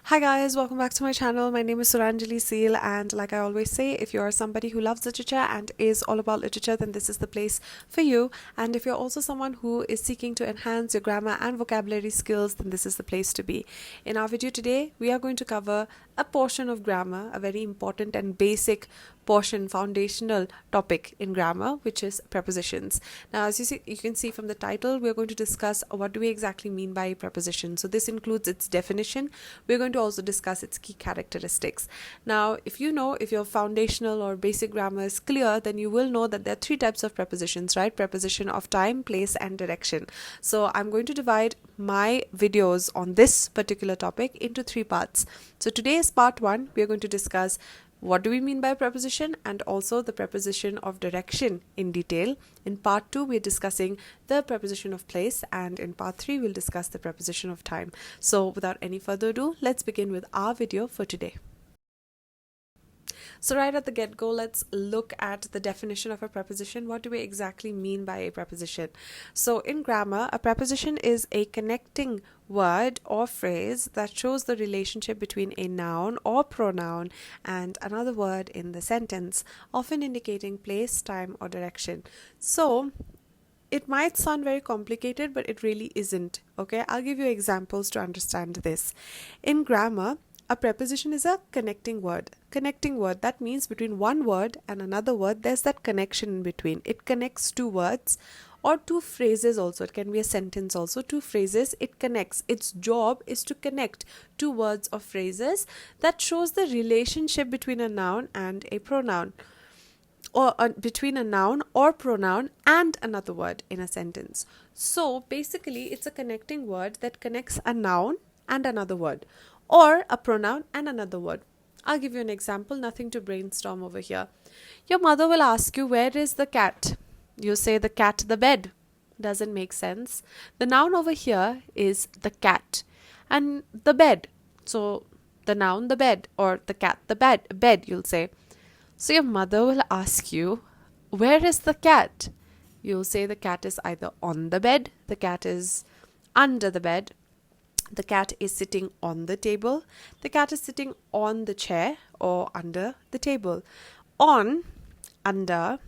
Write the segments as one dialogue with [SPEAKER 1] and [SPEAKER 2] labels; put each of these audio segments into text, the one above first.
[SPEAKER 1] Hi guys, welcome back to my channel. My name is Suranjali Seal, and like I always say, if you're somebody who loves literature and is all about literature, then this is the place for you. And if you're also someone who is seeking to enhance your grammar and vocabulary skills, then this is the place to be. In our video today, we are going to cover a portion of grammar, a very important and basic portion, foundational topic in grammar, which is prepositions. Now, as you can see from the title, we're going to discuss what do we exactly mean by a preposition. So this includes its definition. We're going to also discuss its key characteristics. Now, if your foundational or basic grammar is clear, then you will know that there are three types of prepositions, right? Preposition of time, place, and direction. So I'm going to divide my videos on this particular topic into three parts. So today is part one. We are going to discuss what do we mean by preposition and also the preposition of direction in detail. In part 2, we're discussing the preposition of place, and in part 3, we'll discuss the preposition of time. So without any further ado, let's begin with our video for today. So right at the get-go, let's look at the definition of a preposition. What do we exactly mean by a preposition? So in grammar, a preposition is a connecting word or phrase that shows the relationship between a noun or pronoun and another word in the sentence, often indicating place, time, or direction. So it might sound very complicated, but it really isn't. Okay, I'll give you examples to understand this. In grammar, a preposition is a connecting word. Connecting word, that means between one word and another word, there's that connection in between. It connects two words or two phrases also. It can be a sentence also. Two phrases, it connects. Its job is to connect two words or phrases that shows the relationship between a noun and a pronoun, or between a noun or pronoun and another word in a sentence. So basically, it's a connecting word that connects a noun and another word, or a pronoun and another word. I'll give you an example, nothing to brainstorm over here. Your mother will ask you, where is the cat? You say the cat, the bed. Doesn't make sense. The noun over here is the cat and the bed. So the noun, the bed, or the cat, the bed, you'll say. So your mother will ask you, where is the cat? You'll say the cat is either on the bed, the cat is under the bed, the cat is sitting on the table, the cat is sitting on the chair or under the table. On, under,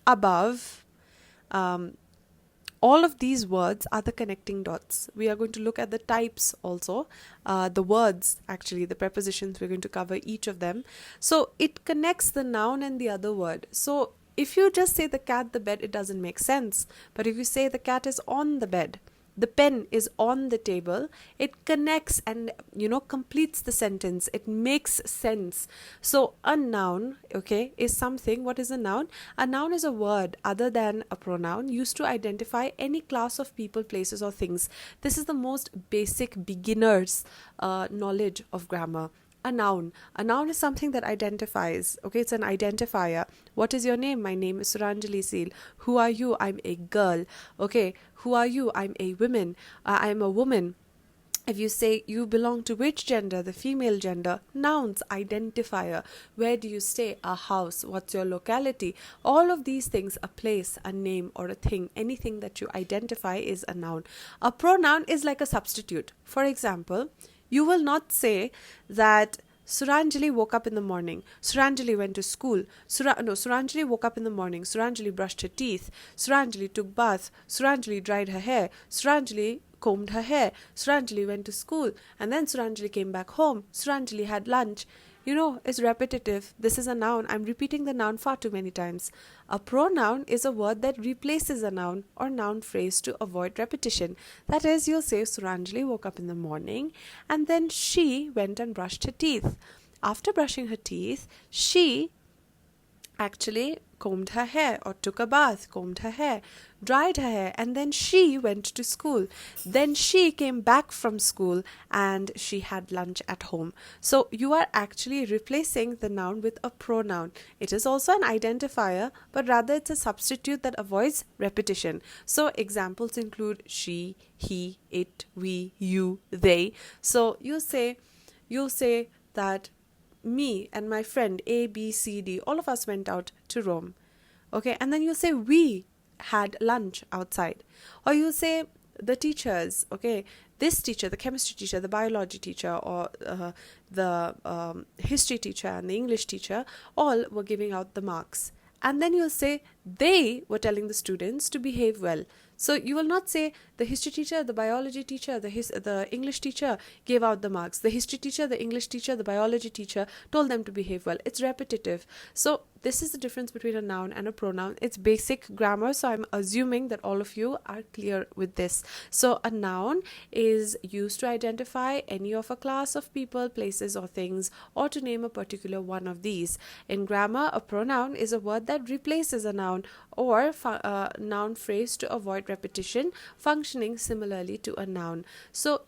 [SPEAKER 1] above, all of these words are the connecting dots. We are going to look at the types also, the words, actually, the prepositions. We're going to cover each of them. So it connects the noun and the other word. So if you just say the cat, the bed, it doesn't make sense. But if you say the cat is on the bed, the pen is on the table, it connects and completes the sentence. It makes sense. So a noun, okay, is something. What is a noun? A noun is a word other than a pronoun used to identify any class of people, places, or things. This is the most basic beginner's knowledge of grammar. A noun is something that identifies. Okay, it's an identifier. What is your name? My name is Suranjali Seal. Who are you? I'm a girl. Okay, who are you? I'm a woman. I'm a woman. If you say you belong to which gender, the female gender, nouns, identifier. Where do you stay? A house. What's your locality? All of these things, a place, a name, or a thing, anything that you identify is a noun. A pronoun is like a substitute. For example, you will not say that Suranjali woke up in the morning. Suranjali went to school. Suranjali woke up in the morning. Suranjali brushed her teeth. Suranjali took bath. Suranjali dried her hair. Suranjali combed her hair. Suranjali went to school. And then Suranjali came back home. Suranjali had lunch. It's repetitive. This is a noun. I'm repeating the noun far too many times. A pronoun is a word that replaces a noun or noun phrase to avoid repetition. That is, you'll say Suranjali woke up in the morning and then she went and brushed her teeth. After brushing her teeth, she actually combed her hair or took a bath, combed her hair, dried her hair, and then she went to school. Then she came back from school and she had lunch at home. So you are actually replacing the noun with a pronoun. It is also an identifier, but rather it's a substitute that avoids repetition. So examples include she, he, it, we, you, they. So you'll say that me and my friend A, B, C, D, all of us went out to Rome. Okay, and then you'll say we had lunch outside. Or you'll say the teachers, okay, this teacher, the chemistry teacher, the biology teacher, or the history teacher and the English teacher, all were giving out the marks. And then you'll say they were telling the students to behave well. So you will not say the history teacher, the biology teacher, the English teacher gave out the marks. The history teacher, the English teacher, the biology teacher told them to behave well. It's repetitive. So this is the difference between a noun and a pronoun. It's basic grammar, so I'm assuming that all of you are clear with this. So a noun is used to identify any of a class of people, places, or things, or to name a particular one of these. In grammar, a pronoun is a word that replaces a noun or noun phrase to avoid repetition, functioning similarly to a noun. So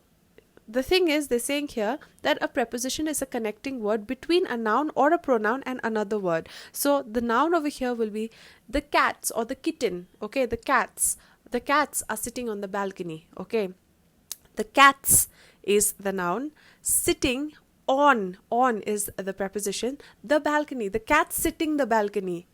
[SPEAKER 1] the thing is, they're saying here that a preposition is a connecting word between a noun or a pronoun and another word. So the noun over here will be the cats or the kitten. Okay, the cats are sitting on the balcony. Okay, the cats is the noun. Sitting on is the preposition. The balcony, the cats sitting the balcony.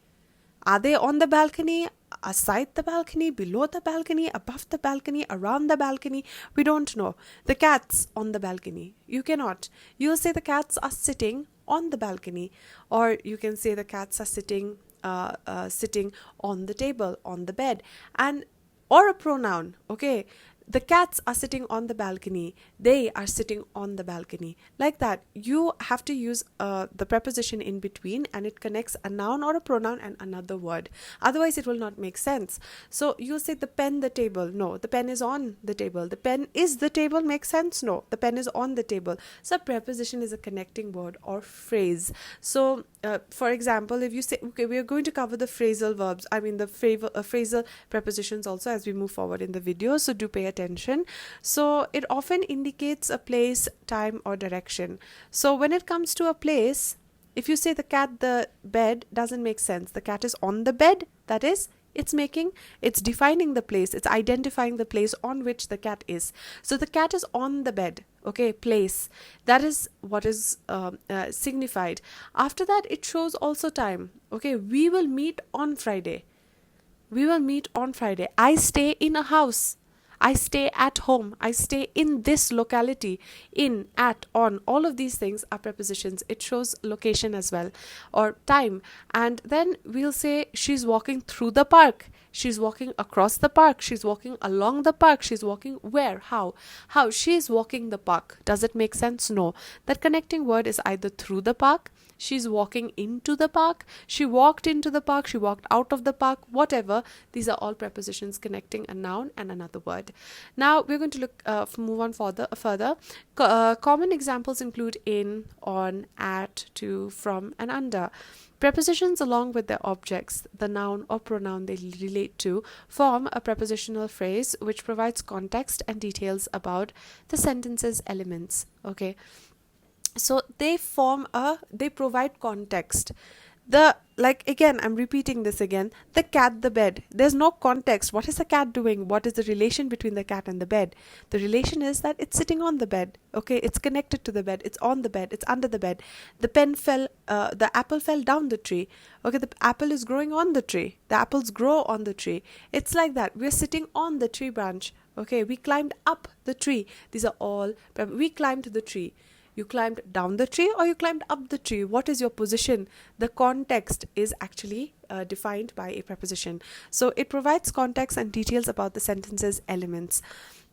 [SPEAKER 1] Are they on the balcony, aside the balcony, below the balcony, above the balcony, around the balcony? We don't know. The cats on the balcony. You cannot. You'll say the cats are sitting on the balcony, or you can say the cats are sitting on the table, on the bed, and or a pronoun. Okay, the cats are sitting on the balcony. They are sitting on the balcony. Like that. You have to use the preposition in between, and it connects a noun or a pronoun and another word. Otherwise, it will not make sense. So you say the pen, the table. No, the pen is on the table. The pen is the table. Makes sense? No, the pen is on the table. So preposition is a connecting word or phrase. So for example, if you say, okay, we are going to cover the phrasal verbs. I mean the phrasal prepositions also as we move forward in the video. So do pay attention. So it often indicates a place, time, or direction. So when it comes to a place, if you say the cat, the bed, doesn't make sense. The cat is on the bed. That is, it's defining the place. It's identifying the place on which the cat is. So the cat is on the bed. Okay, place. That is what is signified. After that, it shows also time. Okay, we will meet on Friday. We will meet on Friday. I stay in a house. I stay at home. I stay in this locality. In, at, on. All of these things are prepositions. It shows location as well, or time. And then we'll say she's walking through the park. She's walking across the park. She's walking along the park. She's walking where? How? How? She's walking the park. Does it make sense? No. That connecting word is either through the park, she's walking into the park, she walked into the park, she walked out of the park, whatever. These are all prepositions connecting a noun and another word. Now we're going to look move on further. Common examples include in, on, at, to, from, and under. Prepositions along with their objects, the noun or pronoun they relate to, form a prepositional phrase which provides context and details about the sentence's elements. Okay, so they provide context. Again, I'm repeating this again. The cat, the bed. There's no context. What is the cat doing? What is the relation between the cat and the bed? The relation is that it's sitting on the bed. Okay, it's connected to the bed. It's on the bed. It's under the bed. The apple fell down the tree. Okay, the apple is growing on the tree. The apples grow on the tree. It's like that. We're sitting on the tree branch. Okay, we climbed up the tree. These are all, we climbed the tree. You climbed down the tree or you climbed up the tree. What is your position? The context is actually defined by a preposition. So it provides context and details about the sentence's elements.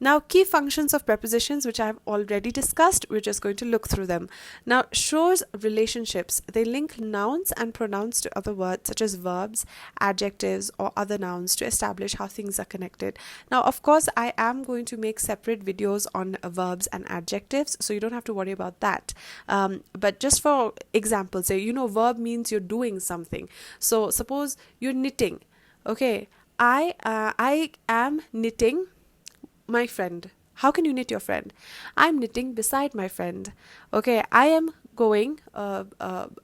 [SPEAKER 1] Now, key functions of prepositions, which I have already discussed, we're just going to look through them. Now, shows relationships. They link nouns and pronouns to other words, such as verbs, adjectives, or other nouns to establish how things are connected. Now, of course, I am going to make separate videos on verbs and adjectives, so you don't have to worry about that. But just for example, say, verb means you're doing something. So suppose you're knitting. Okay, I am knitting my friend. How can you knit your friend? I'm knitting beside my friend. Okay, I am going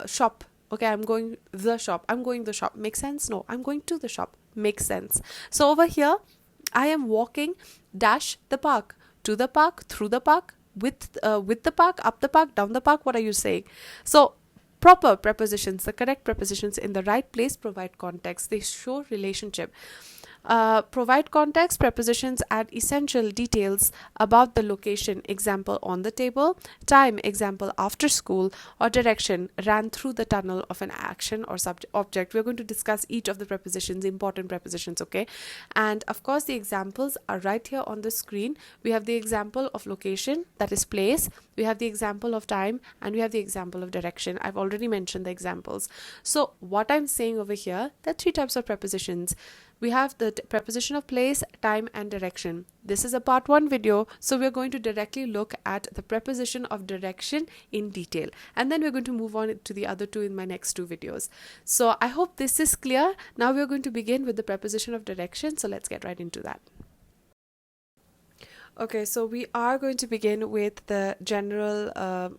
[SPEAKER 1] shop. Okay, I'm going the shop. I'm going the shop. Makes sense? No, I'm going to the shop. Makes sense. So over here, I am walking dash the park, to the park, through the park, with the park, up the park, down the park. What are you saying? So proper prepositions, the correct prepositions in the right place provide context. They show relationship. Provide context. Prepositions add essential details about the location, example on the table, time, example after school, or direction, ran through the tunnel of an action or subject object. We're going to discuss each of the prepositions, important prepositions, okay? And of course the examples are right here on the screen. We have the example of location, that is place. We have the example of time, and we have the example of direction. I've already mentioned the examples. So what I'm saying over here, there are three types of prepositions. We have the preposition of place, time, and direction. This is a part 1 video, so we're going to directly look at the preposition of direction in detail, and then we're going to move on to the other two in my next 2 videos. So I hope this is clear. Now we're going to begin with the preposition of direction, so let's get right into that. Okay, so we are going to begin with the general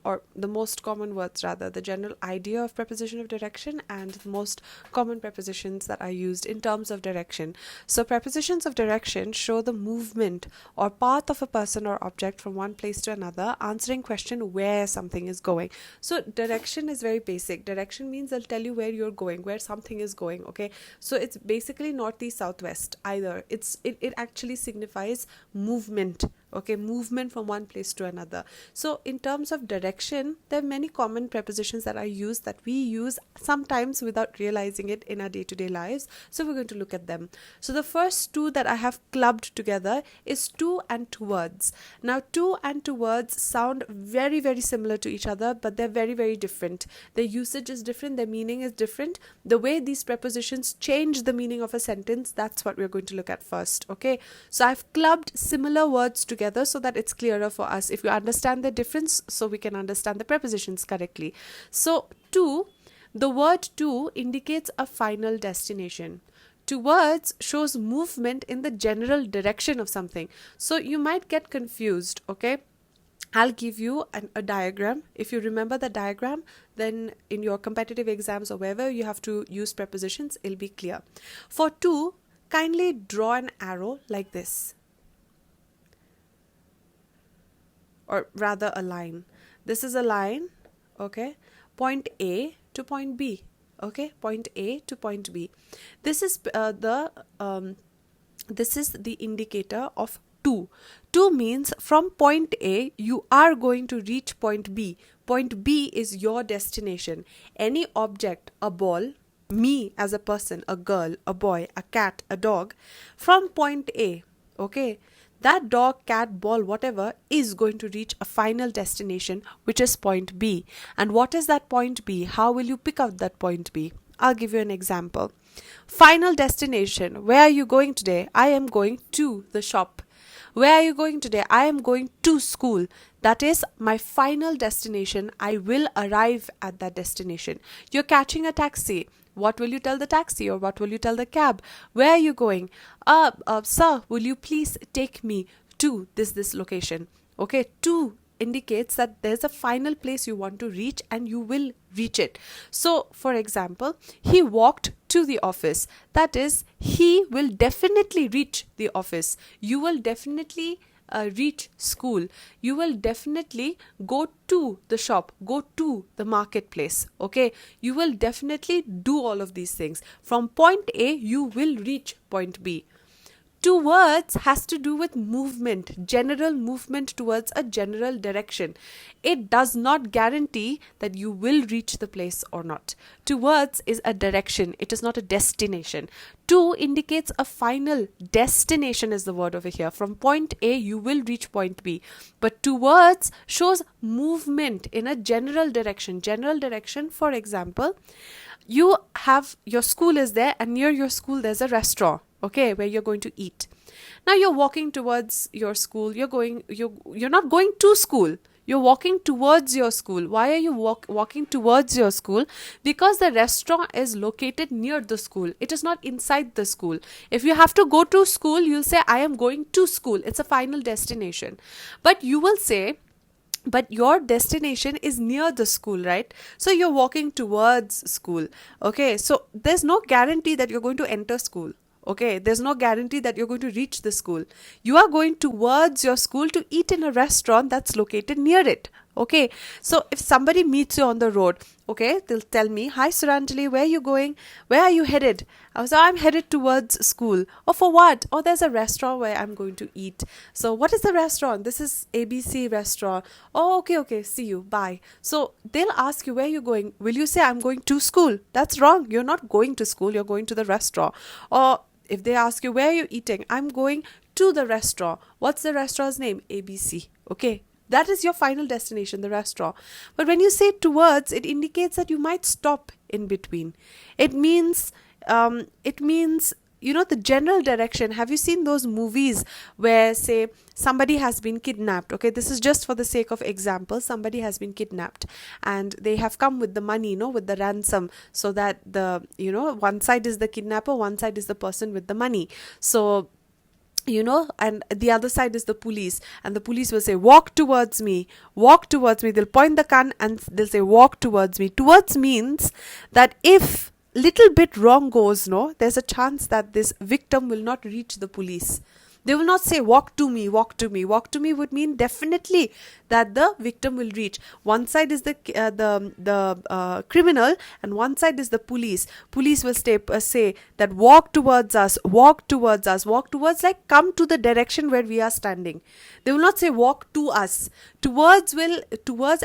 [SPEAKER 1] or the most common words, rather, the general idea of preposition of direction and the most common prepositions that are used in terms of direction. So prepositions of direction show the movement or path of a person or object from one place to another, answering question where something is going. So direction is very basic. Direction means they'll tell you where you're going, where something is going, okay? So it's basically northeast, southwest either. It actually signifies movement. Okay, movement from one place to another. So in terms of direction, there are many common prepositions that are used, that we use sometimes without realizing it in our day-to-day lives. So we're going to look at them. So the first two that I have clubbed together is to and towards. Now to and towards sound very, very similar to each other, but they're very, very different. Their usage is different, their meaning is different. The way these prepositions change the meaning of a sentence, that's what we're going to look at first. Okay, so I've clubbed similar words together so that it's clearer for us if you understand the difference, so we can understand the prepositions correctly. So to, the word to indicates a final destination. Towards shows movement in the general direction of something. So you might get confused, okay? I'll give you a diagram. If you remember the diagram, then in your competitive exams or wherever you have to use prepositions, it'll be clear. For to, kindly draw an arrow like this, or rather a line. This is a line, okay? Point A to point B, okay? Point A to point B. This is this is the indicator of to. To means from point A you are going to reach point B. Point B is your destination. Any object, a ball, me as a person, a girl, a boy, a cat, a dog, from point A, okay? That dog, cat, ball, whatever is going to reach a final destination, which is point B. And what is that point B? How will you pick out that point B? I'll give you an example. Final destination. Where are you going today? I am going to the shop. Where are you going today? I am going to school. That is my final destination. I will arrive at that destination. You're catching a taxi. What will you tell the taxi, or what will you tell the cab? Where are you going? Sir, will you please take me to this location? Okay, to indicates that there's a final place you want to reach and you will reach it. So, for example, he walked to the office. That is, he will definitely reach the office. You will definitely reach school. You will definitely go to the shop, go to the marketplace. Okay, you will definitely do all of these things. From point A you will reach point B. Towards has to do with movement, general movement towards a general direction. It does not guarantee that you will reach the place or not. Towards is a direction, it is not a destination. To indicates a final destination is the word over here. From point A you will reach point B. But towards shows movement in a general direction. General direction, for example, you have, your school is there and near your school there's a restaurant. Okay, where you're going to eat. Now you're walking towards your school. You're not going to school. You're walking towards your school. Why are you walking towards your school? Because the restaurant is located near the school. It is not inside the school. If you have to go to school, you'll say, I am going to school. It's a final destination. But you will say, but your destination is near the school, right? So you're walking towards school. Okay, so there's no guarantee that you're going to enter school. Okay, there's no guarantee that you're going to reach the school. You are going towards your school to eat in a restaurant that's located near it. Okay, so if somebody meets you on the road, okay, they'll tell me, hi Suranjali, where are you going? Where are you headed? I was, I'm headed towards school. Oh, for what? Oh, there's a restaurant where I'm going to eat. So what is the restaurant? This is ABC restaurant. Oh, okay, see you, bye. So they'll ask you, where are you going? Will you say, I'm going to school? That's wrong. You're not going to school, you're going to the restaurant. Or if they ask you, where are you eating? I'm going to the restaurant. What's the restaurant's name? ABC. Okay, that is your final destination, the restaurant. But when you say towards, it indicates that you might stop in between. It means, the general direction. Have you seen those movies where, say, somebody has been kidnapped? Okay, this is just for the sake of example. Somebody has been kidnapped and they have come with the money, with the ransom, so that one side is the kidnapper, one side is the person with the money. So, and the other side is the police, and the police will say, walk towards me. They'll point the gun and they'll say, walk towards me. Towards means that if little bit wrong goes, there's a chance that this victim will not reach the police. They will not say, walk to me. Walk to me would mean definitely that the victim will reach. One side is the criminal, and one side is the police. Police will say that walk towards us, like come to the direction where we are standing. They will not say walk to us. Towards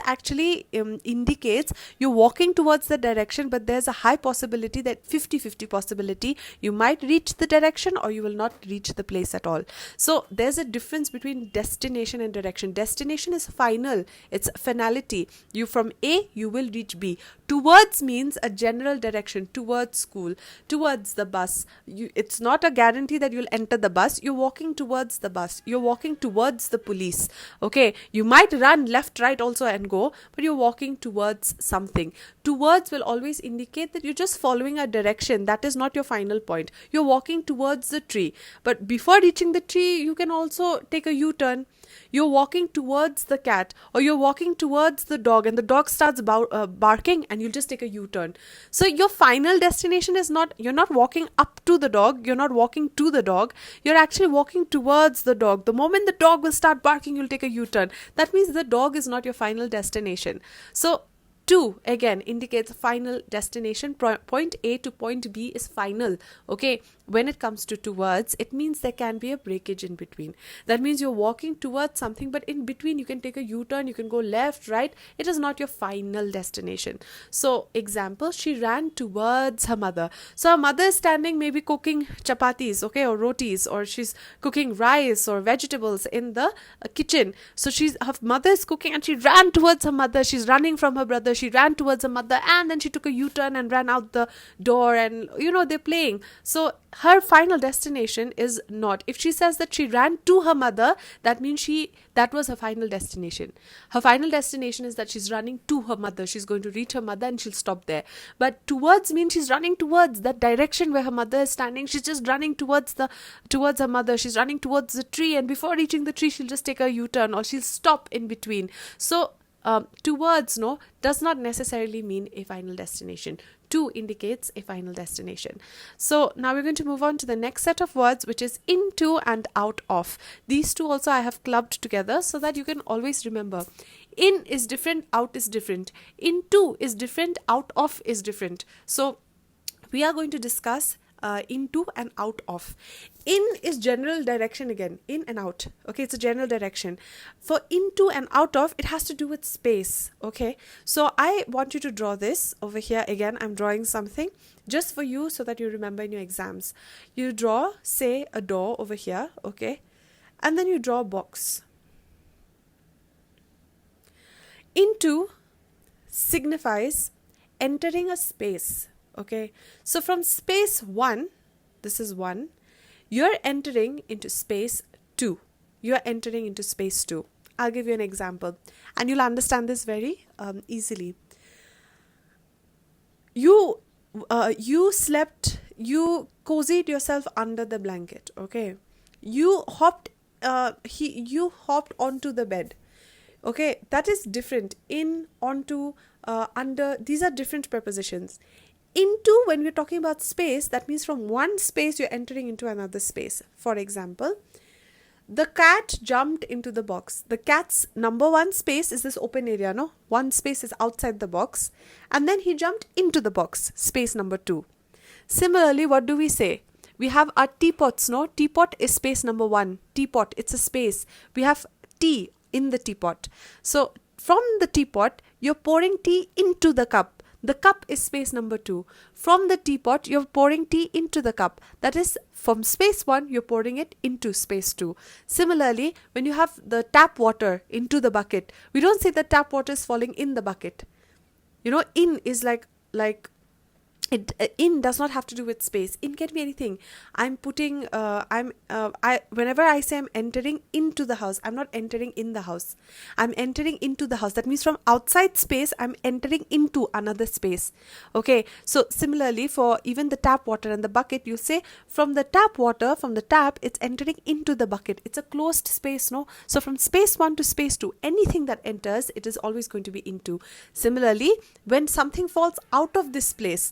[SPEAKER 1] actually indicates you're walking towards the direction, but there's a high possibility, that 50-50 possibility, you might reach the direction or you will not reach the place at all. So there's a difference between destination and direction. Destination is final, it's finality. You from A, you will reach B. Towards means a general direction, towards school, towards the bus. It's not a guarantee that you'll enter the bus. You're walking towards the bus. You're walking towards the police. Okay, you might run left, right also and go, but you're walking towards something. Towards will always indicate that you're just following a direction. That is not your final point. You're walking towards the tree, but before reaching the tree, you can also take a U-turn. You're walking towards the cat, or you're walking towards the dog, and the dog starts barking, and you'll just take a U-turn. So your final destination is not, you're not walking up to the dog, you're not walking to the dog, you're actually walking towards the dog. The moment the dog will start barking, you'll take a U-turn. That means the dog is not your final destination. So to again indicates final destination. Point A to point B is final. Okay, when it comes to towards, it means there can be a breakage in between. That means you're walking towards something, but in between you can take a U-turn, you can go left, right. It is not your final destination. So example, she ran towards her mother. So her mother is standing, maybe cooking chapatis, okay, or rotis, or she's cooking rice or vegetables in the kitchen. So her mother is cooking and she ran towards her mother. She's running from her brother. She ran towards her mother, and then she took a U-turn and ran out the door, and they're playing. So her final destination is not. If she says that she ran to her mother, that means that was her final destination. Her final destination is that she's running to her mother. She's going to reach her mother and she'll stop there. But towards means she's running towards that direction where her mother is standing. She's just running towards her mother. She's running towards the tree, and before reaching the tree, she'll just take a U-turn, or she'll stop in between. So towards does not necessarily mean a final destination. To indicates a final destination. So now we're going to move on to the next set of words, which is into and out of. These two also I have clubbed together so that you can always remember. In is different, out is different. Into is different, out of is different. So we are going to discuss into and out of. In is general direction again, in and out. Okay, it's a general direction. For into and out of, it has to do with space. Okay, so I want you to draw this over here. Again, I'm drawing something just for you so that you remember in your exams. You draw, say, a door over here. Okay, and then you draw a box. Into signifies entering a space. Okay, so from space 1, this is 1, you're entering into space 2. You're entering into space 2. I'll give you an example and you'll understand this very easily. You slept, you cozied yourself under the blanket. Okay, you hopped onto the bed. Okay, that is different. In, onto, under, these are different prepositions. Into, when we're talking about space, that means from one space you're entering into another space. For example, The cat jumped into the box. The cat's number one space is this open area, no? One space is outside the box. And then he jumped into the box, space number 2. Similarly, what do we say? We have our teapots, no? Teapot is space number 1. Teapot, it's a space. We have tea in the teapot. So from the teapot, you're pouring tea into the cup. The cup is space number 2. From the teapot, you're pouring tea into the cup. That is, from space 1, you're pouring it into space 2. Similarly, when you have the tap water into the bucket, we don't say the tap water is falling in the bucket. You know, in is like in does not have to do with space. In can be anything. Whenever I say I'm entering into the house, I'm not entering in the house. I'm entering into the house. That means from outside space, I'm entering into another space. Okay. So similarly, for even the tap water and the bucket, you say from the tap water, from the tap, it's entering into the bucket. It's a closed space, no? So from space 1 to space 2, anything that enters, it is always going to be into. Similarly, when something falls out of this place,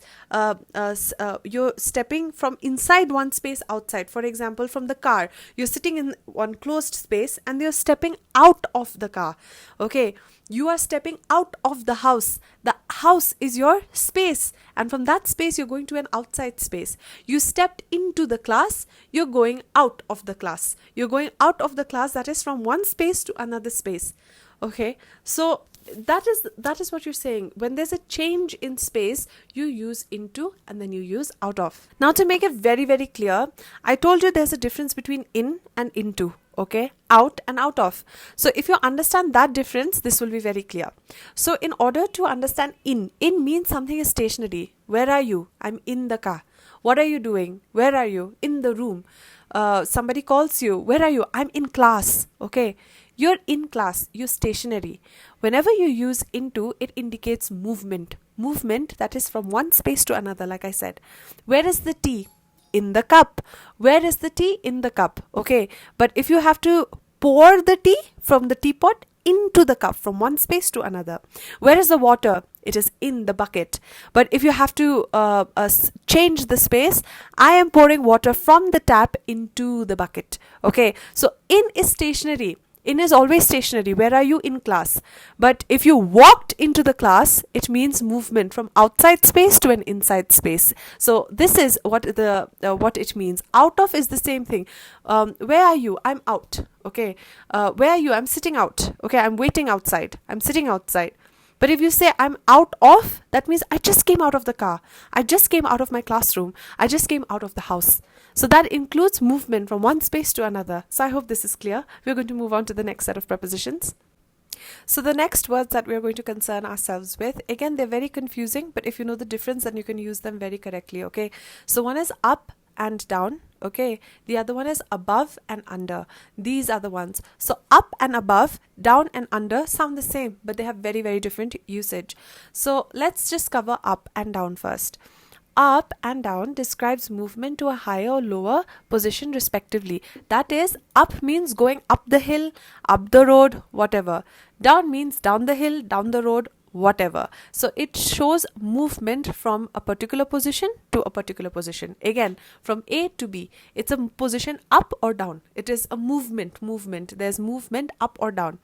[SPEAKER 1] you're stepping from inside one space outside. For example, from the car, you're sitting in one closed space and you're stepping out of the car. Okay, you are stepping out of the house. The house is your space, and from that space you're going to an outside space. You stepped into the class, you're going out of the class. You're going out of the class, that is from one space to another space. Okay, so that is what you're saying. When there's a change in space, you use into and then you use out of. Now, to make it very, very clear, I told you there's a difference between in and into. Okay, out and out of. So if you understand that difference, this will be very clear. So in order to understand in means something is stationary. Where are you? I'm in the car. What are you doing? Where are you? In the room. Somebody calls you. Where are you? I'm in class. Okay, you're in class. You're stationary. Whenever you use into, it indicates movement. Movement that is from one space to another, like I said. Where is the tea? In the cup. Where is the tea? In the cup. Okay, but if you have to pour the tea from the teapot into the cup from one space to another. Where is the water? It is in the bucket. But if you have to change the space, I am pouring water from the tap into the bucket. Okay, so in is stationary. In is always stationary. Where are you? In class. But if you walked into the class, it means movement from outside space to an inside space. So this is what it means. Out of is the same thing. Where are you? I'm out. Okay. Where are you? I'm sitting out. Okay. I'm waiting outside. I'm sitting outside. But if you say I'm out of, that means I just came out of the car. I just came out of my classroom. I just came out of the house. So that includes movement from one space to another. So I hope this is clear. We're going to move on to the next set of prepositions. So the next words that we're going to concern ourselves with, again, they're very confusing, but if you know the difference, then you can use them very correctly, okay? So one is up and down, okay? The other one is above and under. These are the ones. So up and above, down and under sound the same, but they have very, very different usage. So let's just cover up and down first. Up and down describes movement to a higher or lower position respectively. That is, up means going up the hill, up the road, whatever. Down means down the hill, down the road, whatever. So it shows movement from a particular position to a particular position. Again, from A to B. It's a position up or down. It is a movement. There's movement up or down.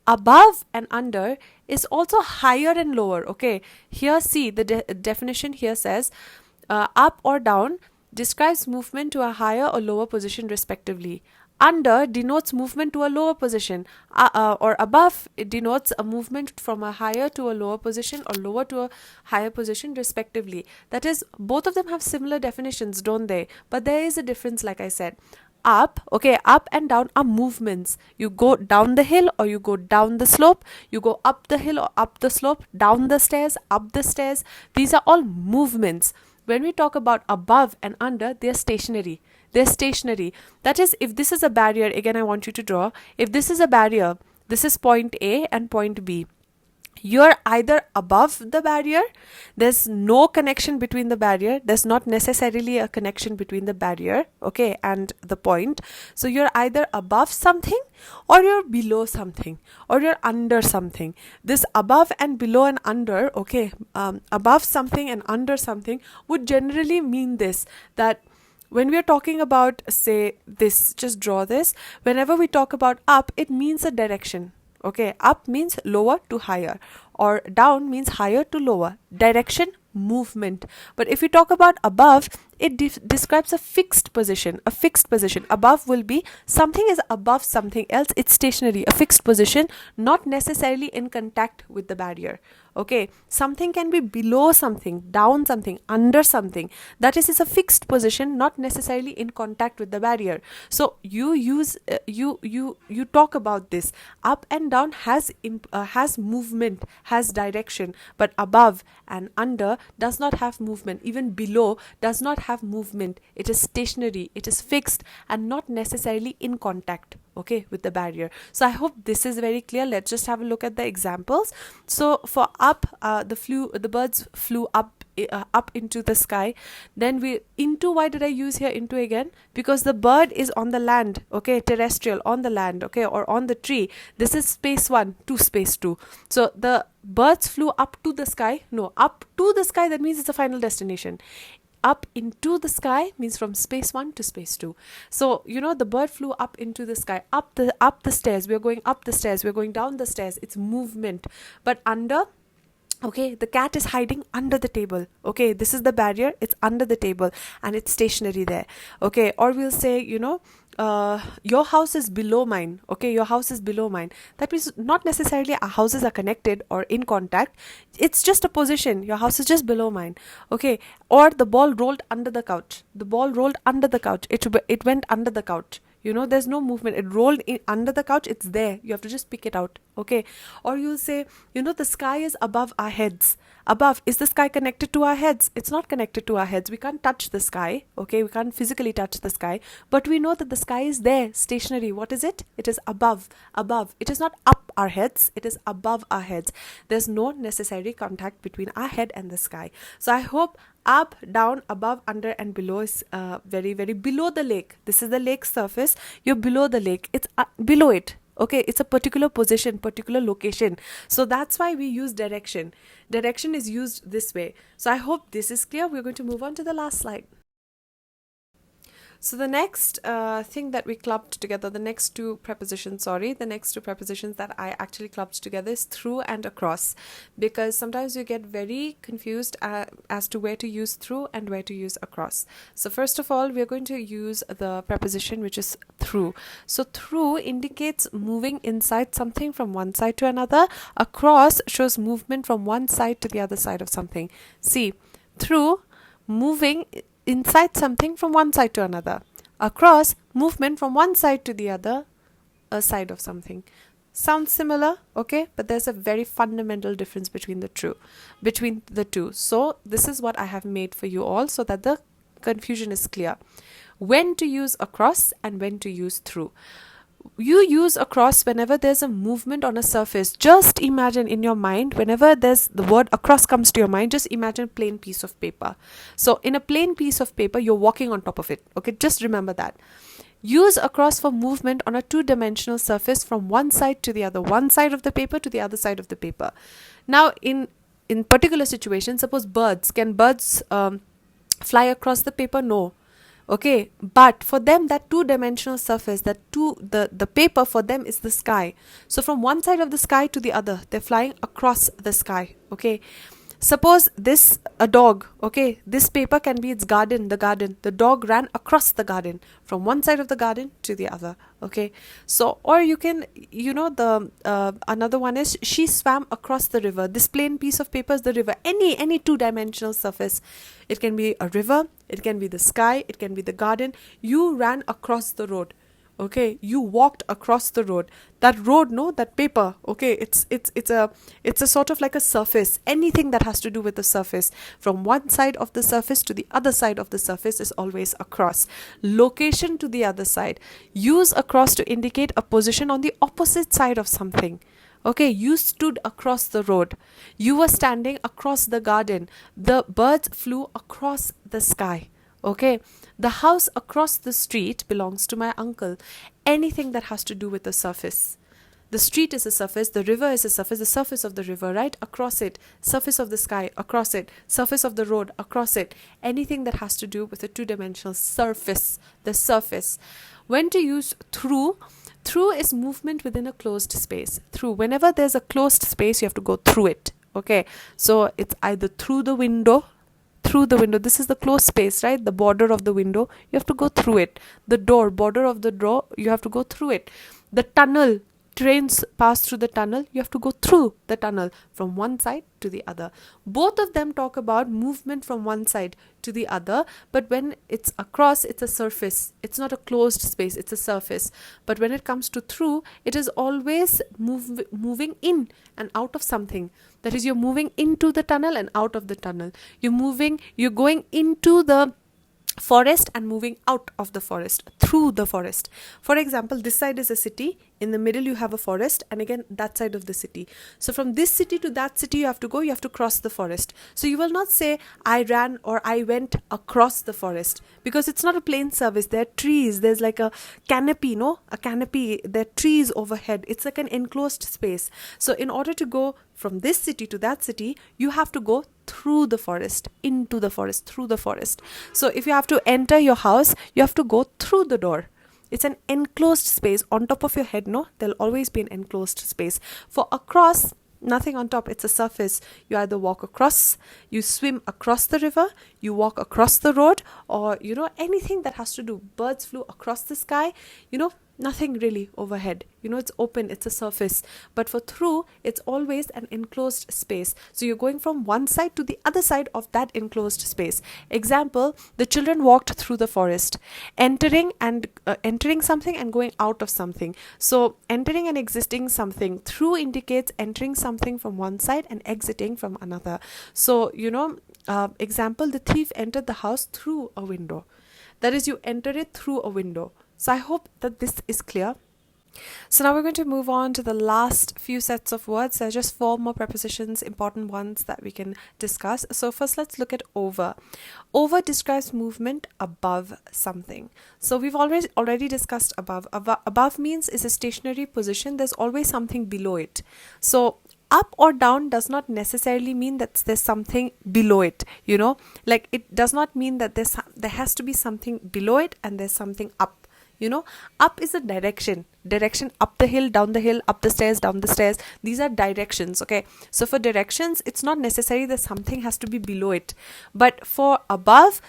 [SPEAKER 1] Above and under is also higher and lower. Okay, here see the definition here says up or down describes movement to a higher or lower position respectively. Under denotes movement to a lower position, or above it denotes a movement from a higher to a lower position or lower to a higher position respectively. That is, both of them have similar definitions, don't they? But there is a difference, like I said. Up, okay, up and down are movements. You go down the hill or you go down the slope. You go up the hill or up the slope, down the stairs, up the stairs. These are all movements. When we talk about above and under, they are stationary. They're stationary. That is, if this is a barrier, again I want you to draw. If this is a barrier, this is point A and point B. You're either above the barrier, there's no connection between the barrier, there's not necessarily a connection between the barrier, okay, and the point. So you're either above something or you're below something or you're under something. This above and below and under, okay, above something and under something would generally mean this, that when we are talking about, say, this, just draw this. Whenever we talk about up, it means a direction. Okay, up means lower to higher, or down means higher to lower. Direction, movement. But if we talk about above, it describes a fixed position. A fixed position. Above will be something is above something else. It's stationary. A fixed position, not necessarily in contact with the barrier. Okay, something can be below something, down something, under something. That is, it's a fixed position, not necessarily in contact with the barrier. So you use you talk about this. Up and down has movement, has direction, but above and under does not have movement. Even below does not have movement. It is stationary, it is fixed, and not necessarily in contact, okay, with the barrier. So I hope this is very clear. Let's just have a look at the examples. So for up, the birds flew up into the sky. Then why did I use here into again? Because the bird is on the land, okay, terrestrial, on the land, okay, or on the tree. This is space 1 to space 2. So the birds flew up to the sky. No, up to the sky, that means it's a final destination. Up into the sky means from space 1 to space 2. So the bird flew up into the sky, up the stairs. We are going up the stairs, we are going down the stairs. It's movement. But under, okay, the cat is hiding under the table. Okay, this is the barrier, it's under the table and it's stationary there. Okay, or we'll say, your house is below mine. Okay, your house is below mine. That means not necessarily our houses are connected or in contact. It's just a position. Your house is just below mine. Okay, or the ball rolled under the couch. The ball rolled under the couch. It went under the couch. There's no movement. It rolled under the couch. It's there. You have to just pick it out. Okay. Or you'll say, the sky is above our heads. Above. Is the sky connected to our heads? It's not connected to our heads. We can't touch the sky. Okay. We can't physically touch the sky. But we know that the sky is there, stationary. What is it? It is above. Above. It is not up our heads. It is above our heads. There's no necessary contact between our head and the sky. So I hope up, down, above, under, and below is very, very below the lake. This is the lake surface. You're below the lake. It's below it. Okay, it's a particular position, particular location. So that's why we use direction. Direction is used this way. So I hope this is clear. We're going to move on to the last slide. So the next thing that we clubbed together, the next two prepositions that I actually clubbed together is through and across, because sometimes you get very confused as to where to use through and where to use across. So first of all, we are going to use the preposition which is through. So through indicates moving inside something from one side to another. Across shows movement from one side to the other side of something. See, through, moving inside something from one side to another. Across, movement from one side to the other side of something. Sounds similar, okay, but there's a very fundamental difference between the two. So this is what I have made for you all so that the confusion is clear. When to use across and when to use through. You use across whenever there's a movement on a surface. Just imagine in your mind, whenever there's the word across comes to your mind, just imagine a plain piece of paper. So in a plain piece of paper, you're walking on top of it. Okay, just remember that. Use across for movement on a two-dimensional surface from one side to the other, one side of the paper to the other side of the paper. Now, in particular situations, suppose can birds fly across the paper? No. Okay, but for them, that two-dimensional surface, the paper for them is the sky. So from one side of the sky to the other, they're flying across the sky. Okay, suppose a dog. Okay, this paper can be its garden. The dog ran across the garden from one side of the garden to the other. Okay, so, or you can, another one is she swam across the river. This plain piece of paper is the river. Any two-dimensional surface. It can be a river, it can be the sky, it can be the garden. You ran across the road. Okay, you walked across the road. That road, that paper, okay, it's a sort of like a surface. Anything that has to do with the surface, from one side of the surface to the other side of the surface, is always across. Location to the other side. Use across to indicate a position on the opposite side of something. Okay, you stood across the road. You were standing across the garden. The birds flew across the sky. Okay, the house across the street belongs to my uncle. Anything that has to do with the surface. The street is a surface, the river is a surface, the surface of the river, right? Across it, surface of the sky, across it, surface of the road, across it. Anything that has to do with a two-dimensional surface, the surface. When to use through? Through is movement within a closed space. Through, whenever there's a closed space, you have to go through it. Okay, so it's either through the window. This is the closed space, right? The border of the window, you have to go through it. The door, border of the door, you have to go through it. The tunnel, trains pass through the tunnel, you have to go through the tunnel from one side to the other. Both of them talk about movement from one side to the other, but when it's across, it's a surface. It's not a closed space, it's a surface. But when it comes to through, it is always moving in and out of something. That is, you're moving into the tunnel and out of the tunnel. You're going into the forest and moving out of the forest, through the forest. For example, this side is a city, in the middle you have a forest, and again that side of the city. So from this city to that city you have to cross the forest. So you will not say I ran or I went across the forest, because it's not a plain surface. There are trees, there's like a canopy, there are trees overhead. It's like an enclosed space. So in order to go from this city to that city, you have to go through the forest, into the forest, through the forest. So if you have to enter your house, you have to go through the door. It's an enclosed space. On top of your head, there'll always be an enclosed space. For across, nothing on top, it's a surface. You either walk across, you swim across the river, you walk across the road, or anything that has to do. Birds flew across the sky, nothing really overhead. It's open, it's a surface. But for through, it's always an enclosed space. So you're going from one side to the other side of that enclosed space. Example, the children walked through the forest, entering something and going out of something. So entering and exiting something. Through indicates entering something from one side and exiting from another. So, example, the thief entered the house through a window. That is, you enter it through a window. So I hope that this is clear. So now we're going to move on to the last few sets of words. There are just 4 more prepositions, important ones that we can discuss. So first, let's look at over. Over describes movement above something. So we've already discussed above. Above means is a stationary position. There's always something below it. So up or down does not necessarily mean that there's something below it, like it does not mean that there has to be something below it and there's something up. Up is a direction up the hill, down the hill, up the stairs, down the stairs. These are directions. Okay, so for directions, it's not necessary that something has to be below it, but for above,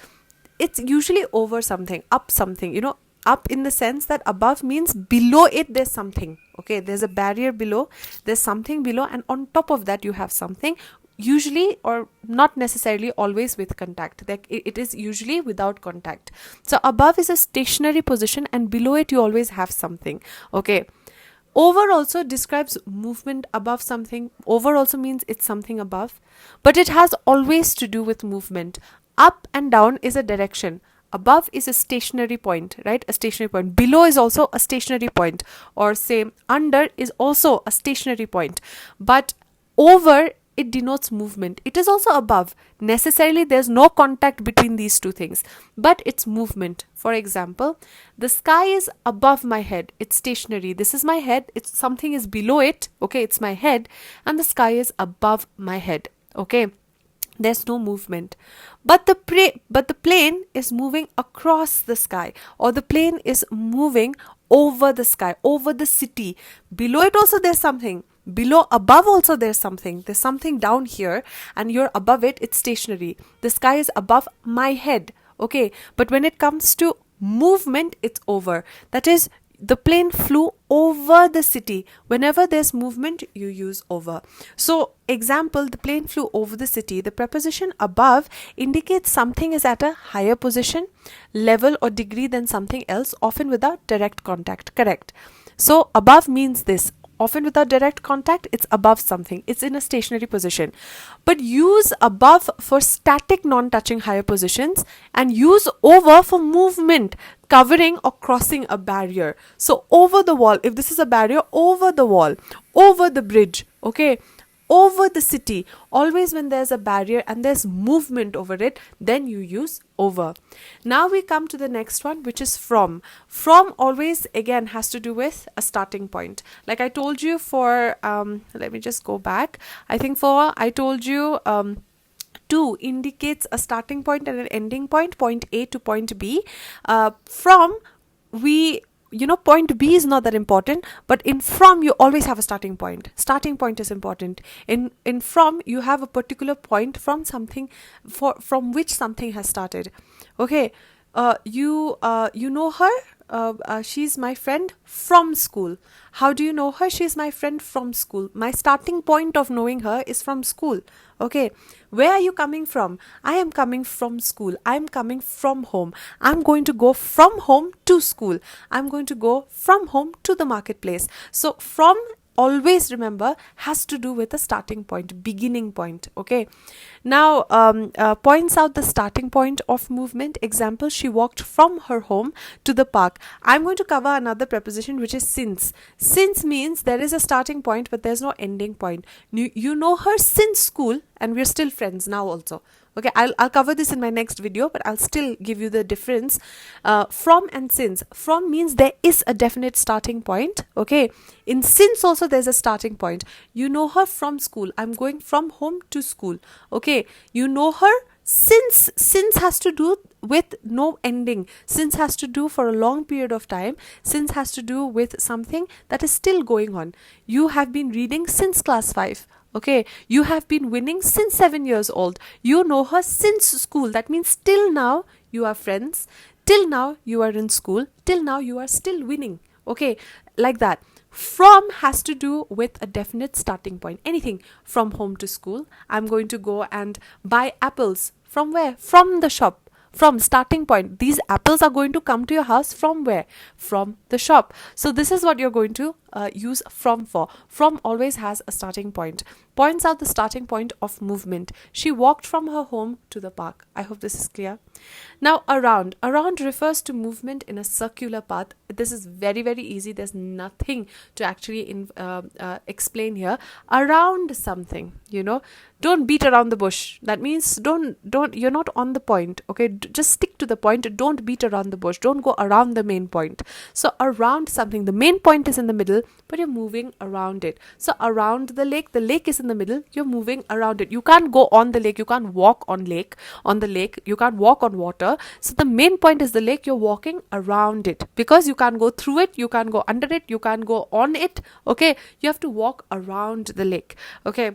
[SPEAKER 1] it's usually over something, up something. Up in the sense that above means below it there's something. Okay, there's a barrier below, there's something below, and on top of that you have something, usually or not necessarily always with contact. It is usually without contact. So above is a stationary position and below it you always have something. Okay, over also describes movement above something. Over also means it's something above, but it has always to do with movement. Up and down is a direction. Above is a stationary point, right? A stationary point. Below is also a stationary point, or say under is also a stationary point. But over, it denotes movement. It is also above. Necessarily, there's no contact between these two things, but it's movement. For example, the sky is above my head. It's stationary. This is my head. Something is below it. Okay, it's my head, and the sky is above my head. Okay. There's no movement, but the plane is moving across the sky, or the plane is moving over the sky, over the city. Below it also there's something. Above also there's something. There's something down here, and you're above it. It's stationary. The sky is above my head. Okay, but when it comes to movement, it's over. That is, the plane flew over the city. Whenever there's movement, you use over. So, example, the plane flew over the city. The preposition above indicates something is at a higher position, level or degree than something else, often without direct contact. Correct. So, above means this. Often without direct contact, it's above something. It's in a stationary position. But use above for static non-touching higher positions, and use over for movement, covering or crossing a barrier. So over the wall, if this is a barrier, over the wall, over the bridge, okay, over the city. Always when there's a barrier and there's movement over it, then you use over. Now we come to the next one, which is from. From always again has to do with a starting point. Like I told you for, let me just go back. I think I told you, to indicates a starting point and an ending point, point A to point B. From, point B is not that important, but in from you always have a starting point. Starting point is important. In from you have a particular point from something, from which something has started. Okay, you know her. She's my friend from school. How do you know her? She's my friend from school. My starting point of knowing her is from school. Okay, where are you coming from? I am coming from school. I'm coming from home. I'm going to go from home to school. I'm going to go from home to the marketplace. So from, always remember, has to do with a starting point, beginning point. Okay, now points out the starting point of movement. Example, she walked from her home to the park. I'm going to cover another preposition, which is since. Since means there is a starting point but there's no ending point. You know her since school and we're still friends now also. Okay, I'll cover this in my next video, but I'll still give you the difference. From and since. From means there is a definite starting point. Okay, in since also there's a starting point. You know her from school. I'm going from home to school. Okay, you know her since. Since has to do with no ending. Since has to do for a long period of time. Since has to do with something that is still going on. You have been reading since class 5. Okay, you have been winning since 7 years old. You know her since school. That means till now you are friends. Till now you are in school. Till now you are still winning. Okay, like that. From has to do with a definite starting point. Anything from home to school. I'm going to go and buy apples. From where? From the shop. From starting point. These apples are going to come to your house from where? From the shop. So this is what you're going to use from for. From always has a starting point. Points out the starting point of movement. She walked from her home to the park. I hope this is clear. Now around. Around refers to movement in a circular path. This is very, very easy. There's nothing to actually explain here. Around something, don't beat around the bush. That means you're not on the point. Okay, just stick to the point. Don't beat around the bush. Don't go around the main point. So around something, the main point is in the middle, but you're moving around it. So around the lake is in the middle, you're moving around it. You can't go on the lake, you can't walk on the lake, you can't walk on water. So the main point is the lake, you're walking around it, because you can't go through it, you can't go under it, you can't go on it. Okay, you have to walk around the lake. Okay,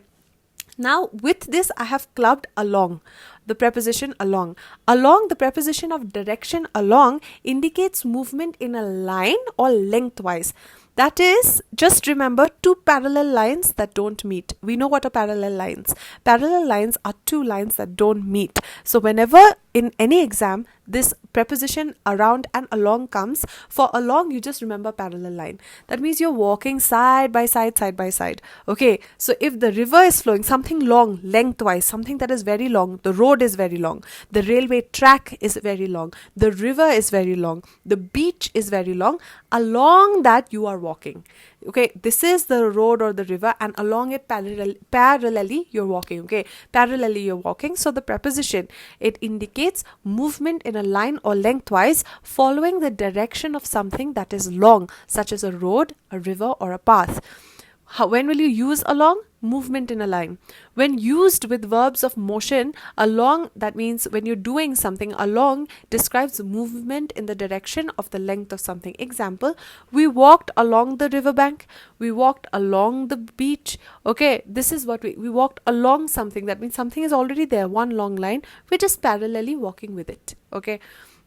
[SPEAKER 1] now with this I have clubbed along, the preposition along. Along, the preposition of direction along indicates movement in a line or lengthwise. That is, just remember, two parallel lines that don't meet. We know what are parallel lines. Parallel lines are two lines that don't meet. So whenever in any exam this preposition around and along comes, for along you just remember parallel line. That means you're walking side by side. Okay, so if the river is flowing, something long, lengthwise, something that is very long, the road is very long, the railway track is very long, the river is very long, the beach is very long, along that you are walking. Okay, this is the road or the river, and along it parallelly you're walking. Okay, parallelly you're walking. So the preposition, it indicates movement in a line or lengthwise following the direction of something that is long, such as a road, a river, or a path. When will you use along? Movement in a line. When used with verbs of motion, along, that means when you're doing something, along describes movement in the direction of the length of something. Example, we walked along the riverbank, we walked along the beach. Okay, this is what we walked along something. That means something is already there, one long line, we're just parallelly walking with it. Okay,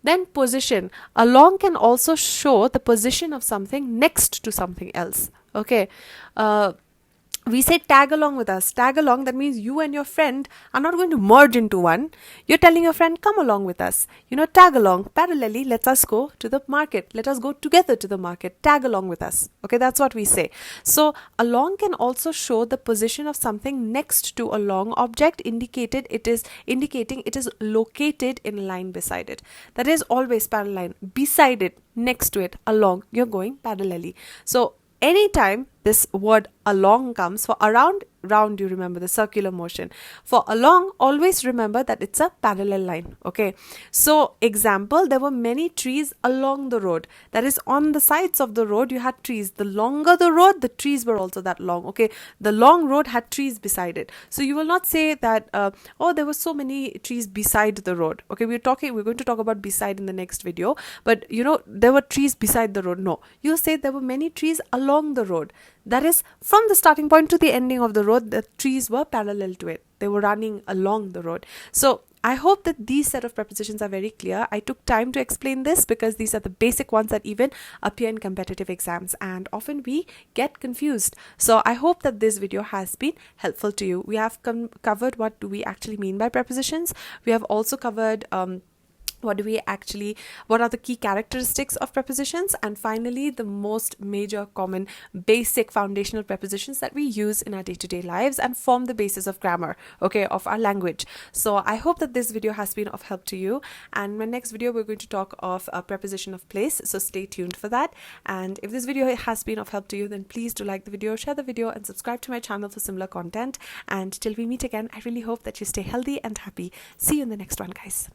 [SPEAKER 1] then position. Along can also show the position of something next to something else. Okay, we say tag along with us. Tag along, that means you and your friend are not going to merge into one. You're telling your friend, come along with us. Tag along. Parallelly, let us go to the market. Let us go together to the market. Tag along with us. Okay, that's what we say. So along can also show the position of something next to a long object, indicating it is located in a line beside it. That is always parallel line. Beside it, next to it, along, you're going parallelly. So anytime this word along comes. For around, round, you remember the circular motion. For along, always remember that it's a parallel line. Okay, so example, there were many trees along the road. That is, on the sides of the road you had trees. The longer the road, the trees were also that long. Okay, the long road had trees beside it. So you will not say that oh, there were so many trees beside the road. Okay, we're going to talk about beside in the next video, but you know, there were trees beside the road. No, you say there were many trees along the road. That is, from the starting point to the ending of the road, the trees were parallel to it. They were running along the road. So I hope that these set of prepositions are very clear. I took time to explain this because these are the basic ones that even appear in competitive exams, and often we get confused. So I hope that this video has been helpful to you. We have covered what do we actually mean by prepositions. We have also covered what are the key characteristics of prepositions, and finally the most major common basic foundational prepositions that we use in our day-to-day lives and form the basis of grammar, okay, of our language. So I hope that this video has been of help to you, and my next video we're going to talk of a preposition of place, so stay tuned for that. And if this video has been of help to you, then please do like the video, share the video, and subscribe to my channel for similar content. And till we meet again, I really hope that you stay healthy and happy. See you in the next one, guys.